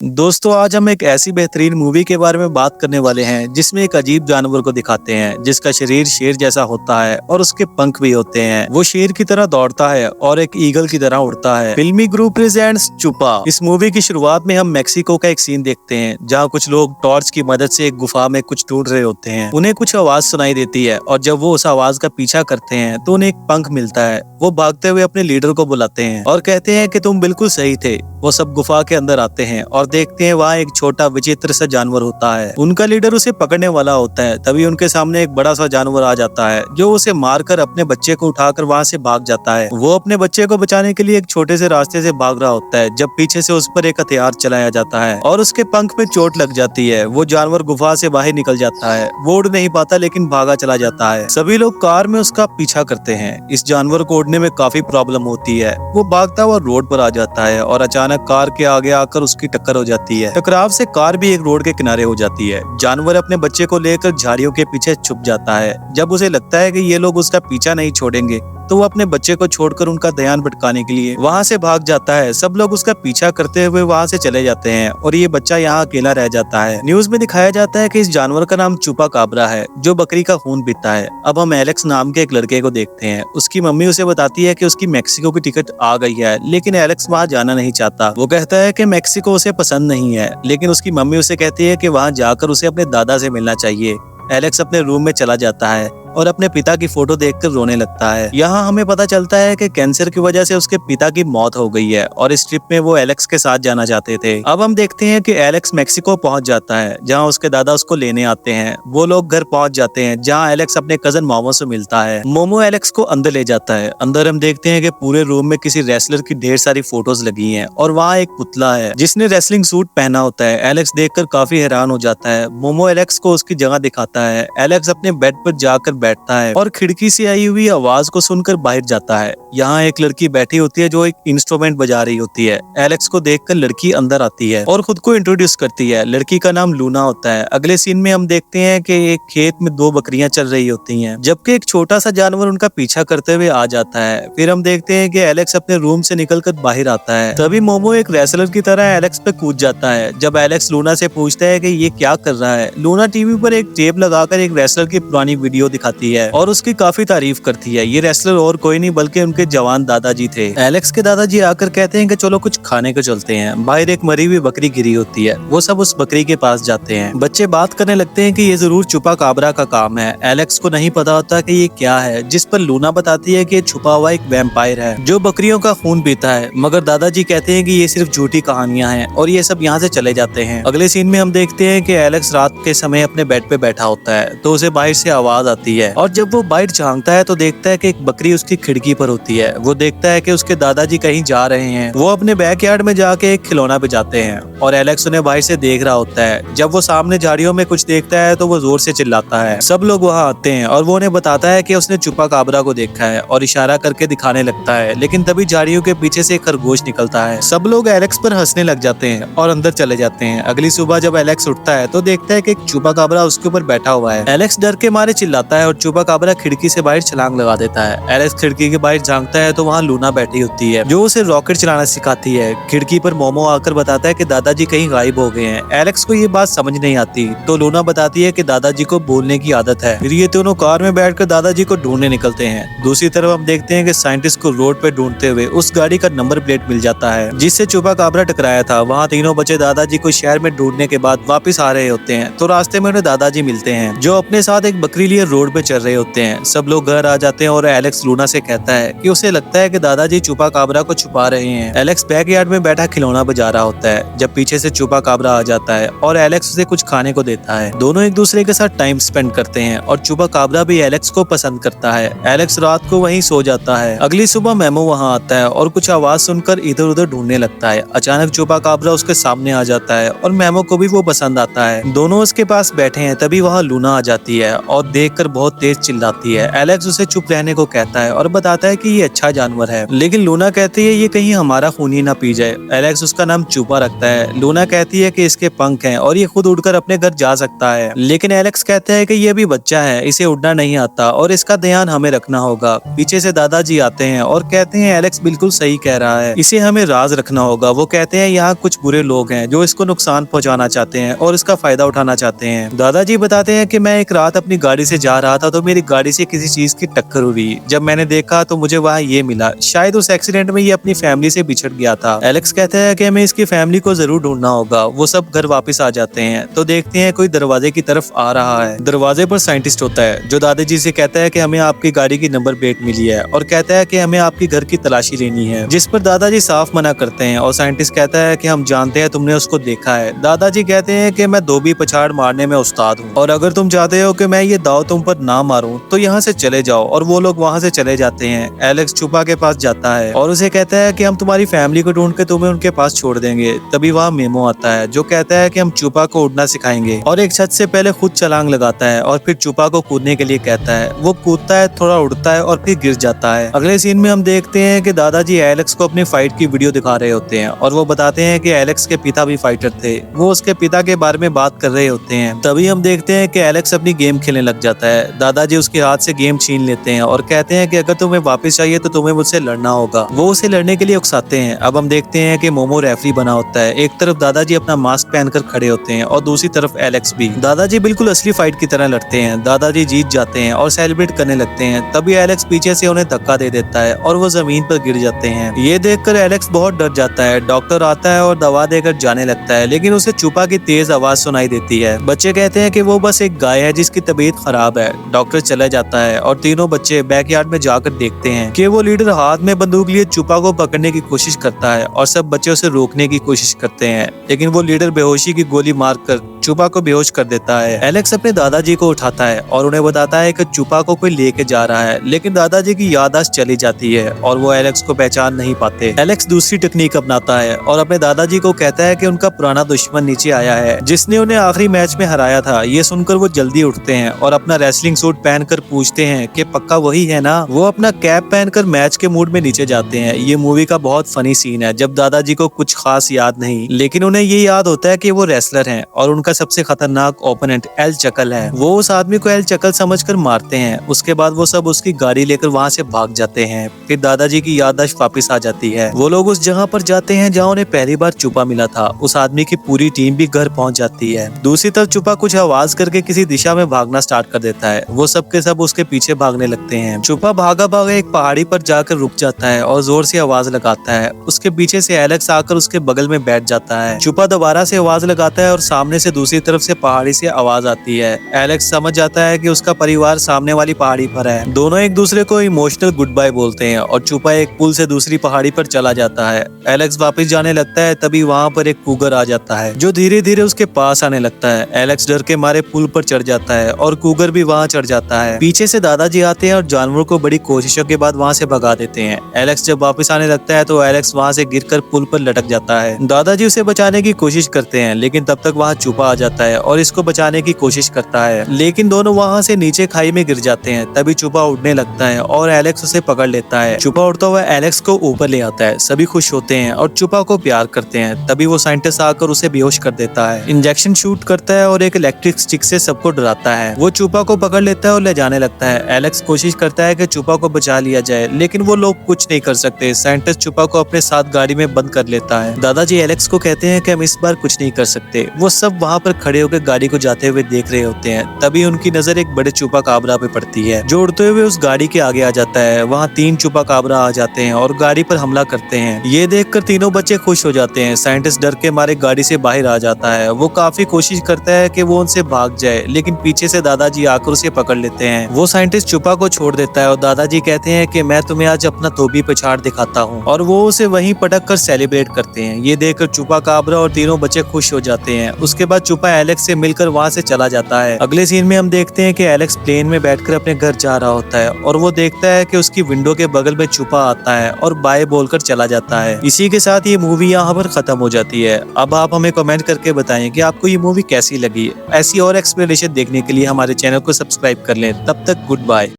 दोस्तों आज हम एक ऐसी बेहतरीन मूवी के बारे में बात करने वाले हैं जिसमें एक अजीब जानवर को दिखाते हैं जिसका शरीर शेर जैसा होता है और उसके पंख भी होते हैं। वो शेर की तरह दौड़ता है और एक ईगल की तरह उड़ता है। फिल्मी ग्रुप प्रेजेंट्स चुपा। इस मूवी की शुरुआत में हम मेक्सिको का एक सीन देखते हैं जहाँ कुछ लोग टॉर्च की मदद से एक गुफा में कुछ ढूंढ रहे होते हैं। उन्हें कुछ आवाज सुनाई देती है और जब वो उस आवाज का पीछा करते हैं तो उन्हें एक पंख मिलता है। वो भागते हुए अपने लीडर को बुलाते हैं और कहते हैं कि तुम बिल्कुल सही थे। वो सब गुफा के अंदर आते हैं और देखते हैं वहाँ एक छोटा विचित्र सा जानवर होता है। उनका लीडर उसे पकड़ने वाला होता है, तभी उनके सामने एक बड़ा सा जानवर आ जाता है जो उसे मारकर अपने बच्चे को उठाकर वहाँ से भाग जाता है। वो अपने बच्चे को बचाने के लिए एक छोटे से रास्ते से भाग रहा होता है जब पीछे से उस पर एक हथियार चलाया जाता है और उसके पंख में चोट लग जाती है। वो जानवर गुफा से बाहर निकल जाता है। वो उड़ नहीं पाता लेकिन भागा चला जाता है। सभी लोग कार में उसका पीछा करते हैं। इस जानवर को उड़ने में काफी प्रॉब्लम होती है। वो भागता हुआ रोड पर आ जाता है और अचानक कार के आगे आकर उसकी टक्कर हो जाती है। टकराव से कार भी एक रोड के किनारे हो जाती है। जानवर अपने बच्चे को लेकर झाड़ियों के पीछे छुप जाता है। जब उसे लगता है कि ये लोग उसका पीछा नहीं छोड़ेंगे तो वो अपने बच्चे को छोड़कर उनका ध्यान भटकाने के लिए वहाँ से भाग जाता है। सब लोग उसका पीछा करते हुए वहाँ से चले जाते हैं और ये बच्चा यहाँ अकेला रह जाता है। न्यूज में दिखाया जाता है कि इस जानवर का नाम चुपा काबरा है जो बकरी का खून पीता है। अब हम एलेक्स नाम के एक लड़के को देखते हैं। उसकी मम्मी उसे बताती है कि उसकी मैक्सिको की टिकट आ गई है, लेकिन एलेक्स वहाँ जाना नहीं चाहता। वो कहता है कि मैक्सिको उसे पसंद नहीं है, लेकिन उसकी मम्मी उसे कहती है कि वहाँ जाकर उसे अपने दादा से मिलना चाहिए। एलेक्स अपने रूम में चला जाता है और अपने पिता की फोटो देखकर रोने लगता है। यहाँ हमें पता चलता है कि कैंसर की वजह से उसके पिता की मौत हो गई है और इस ट्रिप में वो एलेक्स के साथ जाना चाहते थे। अब हम देखते हैं कि एलेक्स मैक्सिको पहुंच जाता है जहाँ उसके दादा उसको लेने आते हैं। वो लोग घर पहुंच जाते हैं जहाँ एलेक्स अपने कजन मोमो से मिलता है। मोमो एलेक्स को अंदर ले जाता है। अंदर हम देखते हैं कि पूरे रूम में किसी रेसलर की ढेर सारी फोटोज लगी है और वहाँ एक पुतला है जिसने रेसलिंग सूट पहना होता है। एलेक्स देखकर काफी हैरान हो जाता है। मोमो एलेक्स को उसकी जगह दिखाता है। एलेक्स अपने बेड पर जाकर बैठता है और खिड़की से आई हुई आवाज को सुनकर बाहर जाता है। यहाँ एक लड़की बैठी होती है जो एक इंस्ट्रूमेंट बजा रही होती है। एलेक्स को देखकर लड़की अंदर आती है और खुद को इंट्रोड्यूस करती है। लड़की का नाम लूना होता है। अगले सीन में हम देखते हैं कि एक खेत में दो बकरियां चल रही होती हैं, जबकि एक छोटा सा जानवर उनका पीछा करते हुए आ जाता है। फिर हम देखते हैं कि एलेक्स अपने रूम से निकलकर बाहर आता है। तभी मोमो एक रेसलर की तरह एलेक्स पे कूद जाता है। जब एलेक्स लूना से पूछता है कि ये क्या कर रहा है, लूना टीवी पर एक टेप लगाकर एक रेसलर की पुरानी वीडियो दिखाती है और उसकी काफी तारीफ करती है। ये रेसलर और कोई नहीं बल्कि उनके जवान दादाजी थे। एलेक्स के दादाजी आकर कहते हैं कि चलो कुछ खाने को चलते हैं। बाहर एक मरी हुई बकरी गिरी होती है। वो सब उस बकरी के पास जाते हैं। बच्चे बात करने लगते हैं कि ये जरूर छुपा काबरा का काम है। एलेक्स को नहीं पता होता कि ये क्या है, जिस पर लूना बताती है कि छुपा हुआ एक वैम्पायर है जो बकरियों का खून पीता है। मगर दादाजी कहते हैं कि ये सिर्फ झूठी कहानियां हैं और ये सब यहाँ से चले जाते हैं। अगले सीन में हम देखते हैं कि एलेक्स रात के समय अपने बेड पे बैठा होता है तो उसे बाहर से आवाज आती है और जब वो बाहर झांकता है तो देखता है कि एक बकरी उसकी खिड़की पर होती है। वो देखता है कि उसके दादाजी कहीं जा रहे हैं। वो अपने बैकयार्ड में जाके एक खिलौना बजाते हैं और एलेक्स उन्हें बाहर से देख रहा होता है। जब वो सामने झाड़ियों में कुछ देखता है तो वो जोर से चिल्लाता है। सब लोग वहाँ आते हैं और वो उन्हें बताता है कि उसने चुपा काबरा को देखा है और इशारा करके दिखाने लगता है, लेकिन तभी झाड़ियों के पीछे से एक खरगोश निकलता है। सब लोग एलेक्स पर हंसने लग जाते हैं और अंदर चले जाते हैं। अगली सुबह जब एलेक्स उठता है तो देखता है कि एक चुपा काबरा उसके ऊपर बैठा हुआ है। एलेक्स डर के मारे चिल्लाता है और चुपा काबरा खिड़की से बाहर छलांग लगा देता है। एलेक्स खिड़की के बाहर झांकता है तो वहाँ लूना बैठी होती है जो उसे रॉकेट चलाना सिखाती है। खिड़की पर मोमो आकर बताता है कि दादाजी कहीं गायब हो गए हैं। एलेक्स को ये बात समझ नहीं आती तो लूना बताती है कि दादाजी को बोलने की आदत है। फिर ये दोनों कार में बैठकर दादाजी को ढूंढने निकलते हैं। दूसरी तरफ हम देखते हैं कि साइंटिस्ट को रोड पे ढूंढते हुए उस गाड़ी का नंबर प्लेट मिल जाता है जिससे चुपा काबरा टकराया था। वहाँ तीनों बच्चे दादाजी को शहर में ढूंढने के बाद वापस आ रहे होते हैं तो रास्ते में उन्हें दादाजी मिलते हैं जो अपने साथ एक बकरी लिए रोड पे चल रहे होते हैं। सब लोग घर आ जाते हैं और एलेक्स लूना से कहता है कि उसे लगता है कि दादाजी चुपा काबरा को छुपा रहे हैं। एलेक्स बैकयार्ड में बैठा खिलौना बजा रहा होता है जब पीछे से चुपा काबरा आ जाता है और एलेक्स उसे कुछ खाने को देता है। दोनों एक दूसरे के साथ टाइम स्पेंड करते हैं और चुपा काबरा भी एलेक्स को पसंद करता है। एलेक्स रात को वहीं सो जाता है। अगली सुबह मेमो वहाँ आता है और कुछ आवाज सुनकर इधर उधर ढूंढने लगता है। अचानक चुपा काबरा उसके सामने आ जाता है और मेमो को भी वो पसंद आता है। दोनों उसके पास बैठे हैं तभी वहाँ लूना आ जाती है और देखकर बहुत बहुत तेज चिल्लाती है। एलेक्स उसे चुप रहने को कहता है और बताता है कि ये अच्छा जानवर है, लेकिन लूना कहती है ये कहीं हमारा खून ही ना पी जाए। एलेक्स उसका नाम चुपा रखता है। लूना कहती है कि इसके पंख हैं और ये खुद उड़कर अपने घर जा सकता है, लेकिन एलेक्स कहता है कि ये भी बच्चा है, इसे उड़ना नहीं आता और इसका ध्यान हमें रखना होगा। पीछे से दादाजी आते हैं और कहते हैं एलेक्स बिल्कुल सही कह रहा है, इसे हमें राज रखना होगा। वो कहते हैं यहाँ कुछ बुरे लोग हैं जो इसको नुकसान पहुंचाना चाहते हैं और इसका फायदा उठाना चाहते हैं। दादाजी बताते हैं कि मैं एक रात अपनी गाड़ी से जा रहा था तो मेरी गाड़ी से किसी चीज की टक्कर हुई। जब मैंने देखा तो मुझे वहाँ ये मिला, शायद उस एक्सीडेंट में ये अपनी फैमिली से बिछड़ गया था। एलेक्स कहता है कि हमें इसकी फैमिली को जरूर ढूंढना होगा। वो सब घर वापस आ जाते हैं तो देखते हैं कोई दरवाजे की तरफ आ रहा है। दरवाजे पर साइंटिस्ट होता है जो दादाजी से कहता है कि हमें आपकी गाड़ी की नंबर प्लेट मिली है और कहता है कि हमें आपकी घर की तलाशी लेनी है, जिस पर दादाजी साफ मना करते हैं और साइंटिस्ट कहता है कि हम जानते हैं तुमने उसको देखा है। दादाजी कहते हैं कि मैं धोबी पछाड़ मारने में उस्ताद हूँ और अगर तुम चाहते हो कि मैं ये दाव तुम पर ना मारूं तो यहाँ से चले जाओ, और वो लोग वहाँ से चले जाते हैं। एलेक्स चुपा के पास जाता है और उसे कहता है कि हम तुम्हारी फैमिली को ढूंढ के तुम्हें उनके पास छोड़ देंगे। तभी वहाँ मेमो आता है जो कहता है कि हम चुपा को उड़ना सिखाएंगे और एक छत से पहले खुद छलांग लगाता है और फिर चुपा को कूदने के लिए कहता है। वो कूदता है, थोड़ा उड़ता है और फिर गिर जाता है। अगले सीन में हम देखते हैं कि दादाजी एलेक्स को अपनी फाइट की वीडियो दिखा रहे होते हैं और वो बताते हैं कि एलेक्स के पिता भी फाइटर थे। वो उसके पिता के बारे में बात कर रहे होते हैं। तभी हम देखते हैं कि एलेक्स अपनी गेम खेलने लग जाता है। दादाजी उसके हाथ से गेम छीन लेते हैं और कहते हैं कि अगर तुम्हें वापस चाहिए तो तुम्हें मुझसे लड़ना होगा। वो उसे लड़ने के लिए उकसाते हैं। अब हम देखते हैं कि मोमो रेफरी बना होता है। एक तरफ दादाजी अपना मास्क पहनकर खड़े होते हैं और दूसरी तरफ एलेक्स भी। दादाजी बिल्कुल असली फाइट की तरह लड़ते हैं। दादाजी जीत जाते हैं और सेलिब्रेट करने लगते हैं। तभी एलेक्स पीछे से उन्हें धक्का दे देता है और वो जमीन पर गिर जाते हैं। ये देखकर एलेक्स बहुत डर जाता है। डॉक्टर आता है और दवा देकर जाने लगता है, लेकिन उसे चुपा की तेज आवाज सुनाई देती है। बच्चे कहते हैं कि वो बस एक गाय है जिसकी तबीयत खराब है। डॉक्टर चला जाता है और तीनों बच्चे बैकयार्ड में जाकर देखते हैं कि वो लीडर हाथ में बंदूक लिए चुपा को पकड़ने की कोशिश करता है और सब बच्चे उसे रोकने की कोशिश करते हैं, लेकिन वो लीडर बेहोशी की गोली मारकर चुपा को बेहोश कर देता है। एलेक्स अपने दादाजी को उठाता है और उन्हें बताता है कि चुपा को कोई लेके जा रहा है, लेकिन दादाजी की याददाश्त चली जाती है और वो एलेक्स को पहचान नहीं पाते। एलेक्स दूसरी टेक्निक अपनाता है और अपने दादाजी को कहता है कि उनका पुराना दुश्मन नीचे आया है जिसने उन्हें आखिरी मैच में हराया था। ये सुनकर वो जल्दी उठते हैं और अपना रेसलिंग सूट पहनकर पूछते हैं कि पक्का वही है ना। वो अपना कैप पहनकर मैच के मूड में नीचे जाते हैं। ये मूवी का बहुत फनी सीन है जब दादाजी को कुछ खास याद नहीं, लेकिन उन्हें ये याद होता है कि वो रेसलर हैं और उनका सबसे खतरनाक ओपोनेंट एल चकल है। वो उस आदमी को एल चकल समझकर मारते हैं। उसके बाद वो सब उसकी गाड़ी लेकर वहाँ से भाग जाते हैं। फिर दादाजी की याददाश्त वापस आ जाती है। वो लोग उस जगह पर जाते हैं जहाँ उन्हें पहली बार चुपा मिला था। उस आदमी की पूरी टीम भी घर पहुँच जाती है। दूसरी तरफ चुपा कुछ आवाज करके किसी दिशा में भागना स्टार्ट कर देता है। वो सब के सब उसके पीछे भागने लगते हैं। चुपा भागा भागा एक पहाड़ी पर जाकर रुक जाता है और जोर से आवाज लगाता है। उसके पीछे से एलेक्स आकर उसके बगल में बैठ जाता है। चुपा दोबारा से आवाज लगाता है और सामने से दूसरी तरफ से पहाड़ी से आवाज आती है। एलेक्स समझ जाता है कि उसका परिवार सामने वाली पहाड़ी पर है। दोनों एक दूसरे को इमोशनल गुड बाय बोलते हैं और चुपा एक पुल से दूसरी पहाड़ी पर चला जाता है। एलेक्स वापस जाने लगता है, तभी वहाँ पर एक कूगर आ जाता है जो धीरे धीरे उसके पास आने लगता है। एलेक्स डर के मारे पुल पर चढ़ जाता है और कूगर भी वहाँ चढ़ जाता है। पीछे से दादाजी आते हैं और जानवरों को बड़ी कोशिशों के बाद वहाँ से भगा देते हैं। एलेक्स जब वापस आने लगता है तो एलेक्स वहाँ से गिरकर पुल पर लटक जाता है। दादाजी उसे बचाने की कोशिश करते हैं, लेकिन तब तक वहाँ चुपा आ जाता है और इसको बचाने की कोशिश करता है, लेकिन दोनों वहाँ से नीचे खाई में गिर जाते हैं। तभी चुपा उड़ने लगता है और एलेक्स उसे पकड़ लेता है। चुपा उड़ता हुआ एलेक्स को ऊपर ले आता है। सभी खुश होते हैं और चुपा को प्यार करते हैं। तभी वो साइंटिस्ट आकर उसे बेहोश कर देता है, इंजेक्शन शूट करता है और एक इलेक्ट्रिक स्टिक से सबको डराता है। वो चुपा को पकड़ लेता है और ले जाने लगता है। एलेक्स कोशिश करता है कि चुपा को बचा लिया जाए, लेकिन वो लोग कुछ नहीं कर सकते। साइंटिस्ट चुपा को अपने साथ गाड़ी में बंद कर लेता है। दादाजी एलेक्स को कहते हैं कि हम इस बार कुछ नहीं कर सकते। वो सब वहाँ पर खड़े होकर गाड़ी को जाते हुए देख रहे होते हैं। तभी उनकी नजर एक बड़े चुपा काबरा पे पड़ती है जो उड़ते हुए उस गाड़ी के आगे आ जाता है। वहाँ 3 चुपा काबरा आ जाते हैं और गाड़ी पर हमला करते हैं। ये देखकर तीनों बच्चे खुश हो जाते हैं। साइंटिस्ट डर के मारे गाड़ी से बाहर आ जाता है। वो काफी कोशिश करता है कि वो उनसे भाग जाए, लेकिन पीछे से दादाजी आकर उसे पकड़ लेते हैं। वो साइंटिस्ट चुपा को छोड़ देता है और दादाजी कहते हैं कि मैं तुम्हें आज अपना धोबी पछाड़ दिखाता हूँ, और वो उसे वहीं पटक कर सेलिब्रेट करते हैं। ये देखकर चुपा काबरा और तीनों बच्चे खुश हो जाते हैं। उसके बाद छुपा एलेक्स से मिलकर वहाँ से चला जाता है। अगले सीन में हम देखते हैं कि एलेक्स प्लेन में बैठकर अपने घर जा रहा होता है और वो देखता है कि उसकी विंडो के बगल में छुपा आता है और बाय बोलकर चला जाता है। इसी के साथ ये मूवी यहाँ पर खत्म हो जाती है। अब आप हमें कमेंट करके बताएं कि आपको ये मूवी कैसी लगी। ऐसी और एक्सप्लेनेशन देखने के लिए हमारे चैनल को सब्सक्राइब कर लें। तब तक गुड बाय।